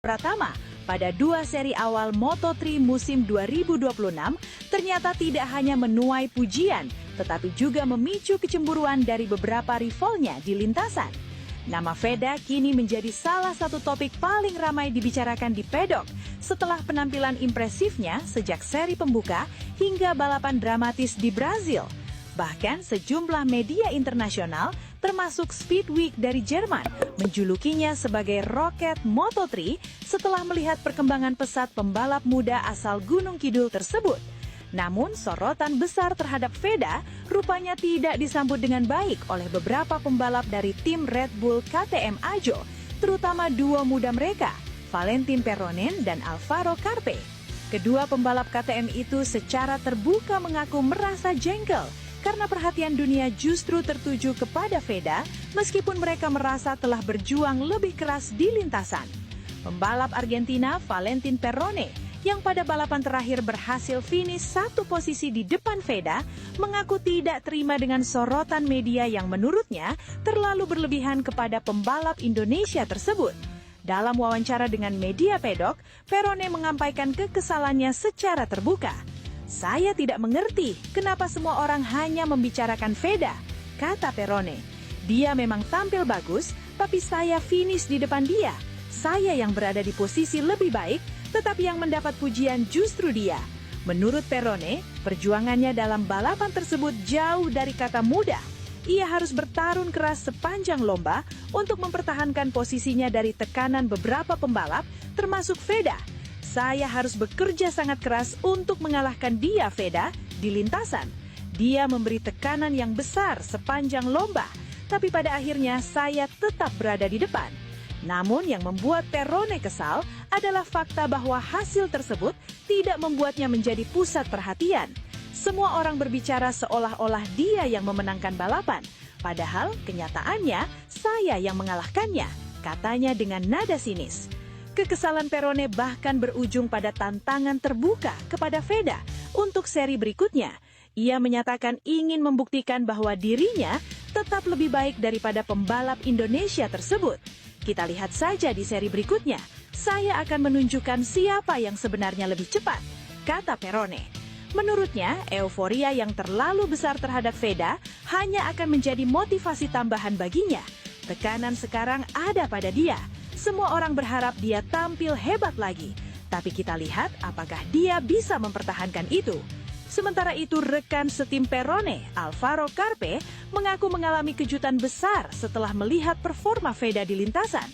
Pratama pada dua seri awal Moto3 musim 2026 ternyata tidak hanya menuai pujian, tetapi juga memicu kecemburuan dari beberapa rivalnya di lintasan. Nama Veda kini menjadi salah satu topik paling ramai dibicarakan di pedok setelah penampilan impresifnya sejak seri pembuka hingga balapan dramatis di Brazil. Bahkan sejumlah media internasional termasuk Speed Week dari Jerman menjulukinya sebagai roket Moto3 setelah melihat perkembangan pesat pembalap muda asal Gunung Kidul tersebut. Namun sorotan besar terhadap Veda rupanya tidak disambut dengan baik oleh beberapa pembalap dari tim Red Bull KTM Ajo, terutama duo muda mereka, Valentin Perronen dan Alvaro Carpe. Kedua pembalap KTM itu secara terbuka mengaku merasa jengkel karena perhatian dunia justru tertuju kepada Veda meskipun mereka merasa telah berjuang lebih keras di lintasan. Pembalap Argentina Valentin Perrone yang pada balapan terakhir berhasil finish satu posisi di depan Veda mengaku tidak terima dengan sorotan media yang menurutnya terlalu berlebihan kepada pembalap Indonesia tersebut. Dalam wawancara dengan media pedok, Perrone menyampaikan kekesalannya secara terbuka. "Saya tidak mengerti kenapa semua orang hanya membicarakan Veda," kata Perrone. "Dia memang tampil bagus, tapi saya finish di depan dia. Saya yang berada di posisi lebih baik, tetapi yang mendapat pujian justru dia." Menurut Perrone, perjuangannya dalam balapan tersebut jauh dari kata mudah. Ia harus bertarung keras sepanjang lomba untuk mempertahankan posisinya dari tekanan beberapa pembalap, termasuk Veda. "Saya harus bekerja sangat keras untuk mengalahkan dia, Veda, di lintasan. Dia memberi tekanan yang besar sepanjang lomba, tapi pada akhirnya saya tetap berada di depan." Namun yang membuat Perrone kesal adalah fakta bahwa hasil tersebut tidak membuatnya menjadi pusat perhatian. Semua orang berbicara seolah-olah dia yang memenangkan balapan, padahal kenyataannya saya yang mengalahkannya, katanya dengan nada sinis. Kekesalan Perrone bahkan berujung pada tantangan terbuka kepada Veda untuk seri berikutnya. Ia menyatakan ingin membuktikan bahwa dirinya tetap lebih baik daripada pembalap Indonesia tersebut. "Kita lihat saja di seri berikutnya. Saya akan menunjukkan siapa yang sebenarnya lebih cepat," kata Perrone. Menurutnya, euforia yang terlalu besar terhadap Veda hanya akan menjadi motivasi tambahan baginya. Tekanan sekarang ada pada dia. Semua orang berharap dia tampil hebat lagi. Tapi kita lihat apakah dia bisa mempertahankan itu. Sementara itu, rekan setim Perrone, Alvaro Carpe, mengaku mengalami kejutan besar setelah melihat performa Veda di lintasan.